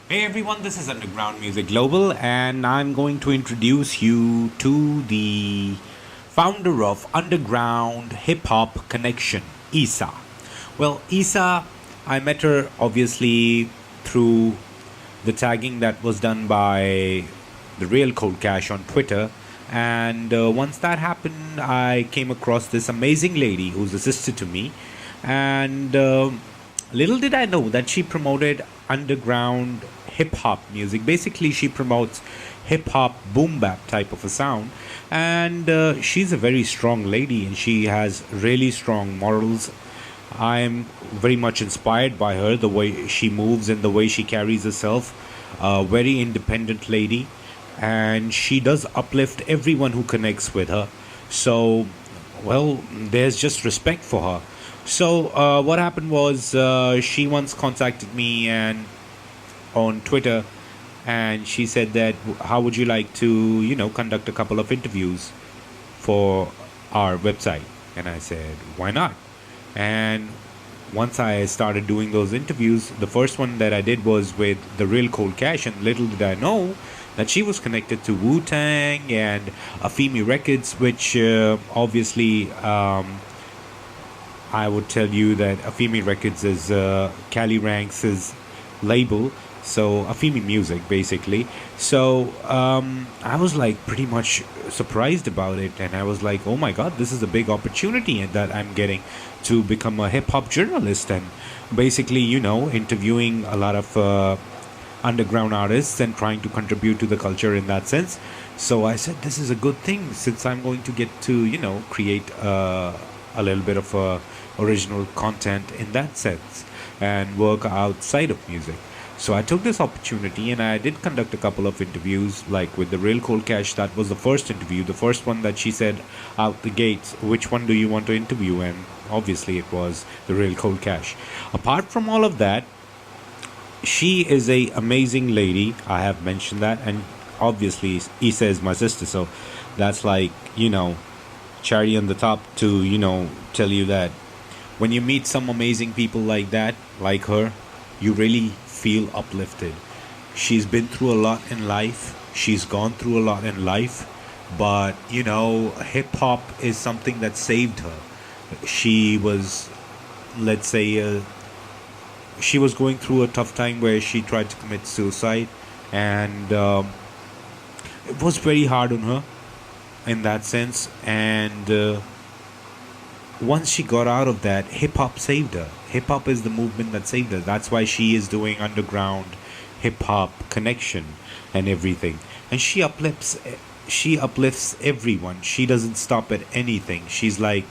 Hey everyone, this is Underground Music Global, and I'm going to introduce you to the founder of Underground Hip Hop Connection, Isa. Well, Isa, I met her obviously through the tagging that was done by the real Cold Cash on Twitter. And once that happened, I came across this amazing lady who's a sister to me. And little did I know that she promoted underground hip hop music. Basically, she promotes hip hop boom bap type of a sound. And she's a very strong lady and she has really strong morals. I'm very much inspired by her, the way she moves and the way she carries herself. A very independent lady, and she does uplift everyone who connects with her. So, well, there's just respect for her. So, what happened was she once contacted me and on Twitter, and she said that how would you like to, conduct a couple of interviews for our website? And I said, why not? And once I started doing those interviews, the first one that I did was with the real Cold Cash, and little did I know that she was connected to Wu Tang and Afimi Records, which obviously I would tell you that Afimi Records is Cali Ranks' label, so Afimi Music basically. So I was like pretty much surprised about it, and I was like, oh my god, this is a big opportunity that I'm getting to become a hip hop journalist and basically, interviewing a lot of underground artists and trying to contribute to the culture in that sense. So I said, this is a good thing since I'm going to get to, create a little bit of original content in that sense and work outside of music. So I took this opportunity and I did conduct a couple of interviews, like with the Real Cold Cash. That was the first interview, the first one that she said out the gates, which one do you want to interview? And obviously it was the Real Cold Cash. Apart from all of that, she is a amazing lady. I have mentioned that, and obviously Isa is my sister, so that's like cherry on the top to tell you that when you meet some amazing people like that, like her, you really feel uplifted. She's been through a lot in life. She's gone through a lot in life, but hip hop is something that saved her. She was, let's say, she was going through a tough time where she tried to commit suicide, and it was very hard on her in that sense. And once she got out of that, hip hop saved her. Hip hop is the movement that saved her. That's why she is doing underground hip hop connection and everything. And she uplifts everyone. She doesn't stop at anything. She's like,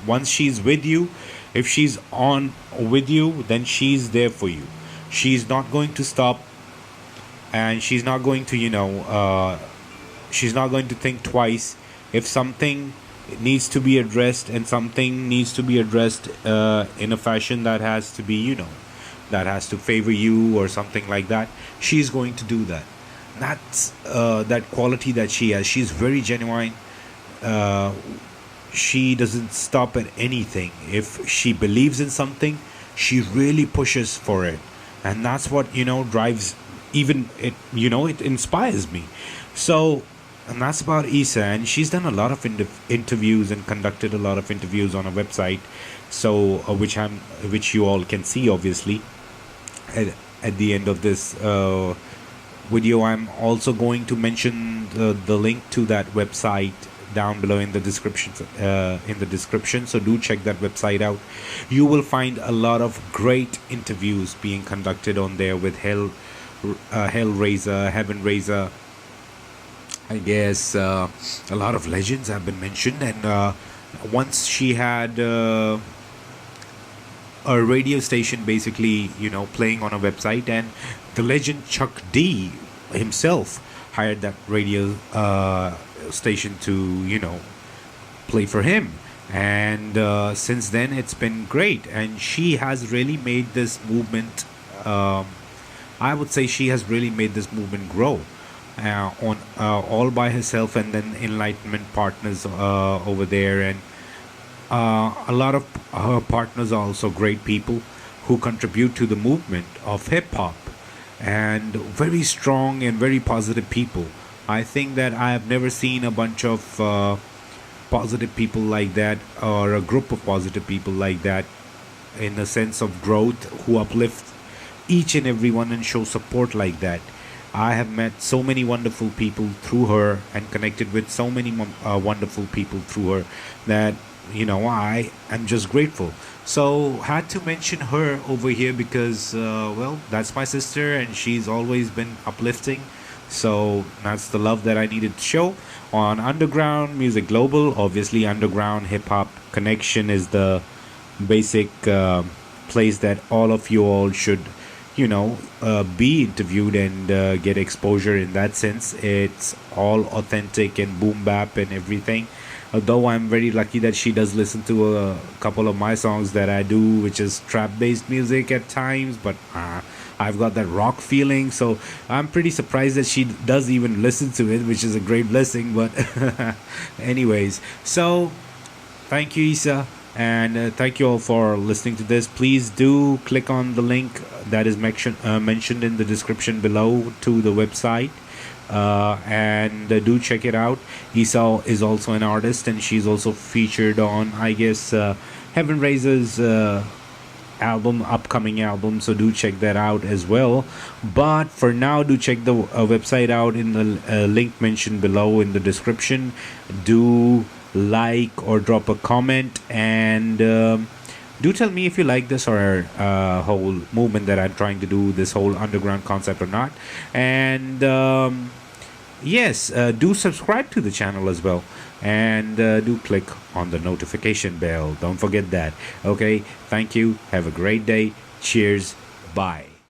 once she's with you, if she's on with you, then she's there for you. She's not going to stop, and she's not going to, she's not going to think twice if something needs to be addressed, and something needs to be addressed in a fashion that has to be, that has to favor you or something like that. She's going to do that. That's that quality that she has. She's very genuine. uh, she doesn't stop at anything. If she believes in something, she really pushes for it, and that's what drives, even it, it inspires me. So, and that's about Isa, and she's done a lot of interviews and conducted a lot of interviews on a website, so which you all can see obviously at the end of this video. I'm also going to mention the link to that website down below in the description, so do check that website out. You will find a lot of great interviews being conducted on there with Hellraiser, Heaven Raiser. I guess a lot of legends have been mentioned, and once she had a radio station basically, playing on a website, and the legend Chuck D himself hired that radio station to, play for him. And since then, it's been great, and she has really made this movement. I would say she has really made this movement grow on all by herself, and then Enlightenment Partners over there, and a lot of her partners are also great people who contribute to the movement of hip hop. and very strong and very positive people. I think that I have never seen a bunch of positive people like that, or a group of positive people like that, in a sense of growth, who uplift each and everyone and show support like that. I have met so many wonderful people through her and connected with so many wonderful people through her that, I am just grateful. So had to mention her over here because, well, that's my sister and she's always been uplifting. So that's the love that I needed to show on Underground Music Global. Obviously, Underground Hip Hop Connection is the basic place that all of you all should, be interviewed and get exposure in that sense. It's all authentic and boom bap and everything. Although I'm very lucky that she does listen to a couple of my songs that I do, which is trap based music at times, but I've got that rock feeling, so I'm pretty surprised that she does even listen to it, which is a great blessing. But, anyways, so thank you, Isa, and thank you all for listening to this. Please do click on the link that is mentioned in the description below to the website. And do check it out. Isa is also an artist, and she's also featured on, I guess, Heaven Raiser's upcoming album. So do check that out as well. But for now, do check the website out in the link mentioned below in the description. Do like or drop a comment, and do tell me if you like this or whole movement that I'm trying to do, this whole underground concept or not. And yes, do subscribe to the channel as well, and do click on the notification bell. Don't forget that. Okay, thank you. Have a great day. Cheers. Bye.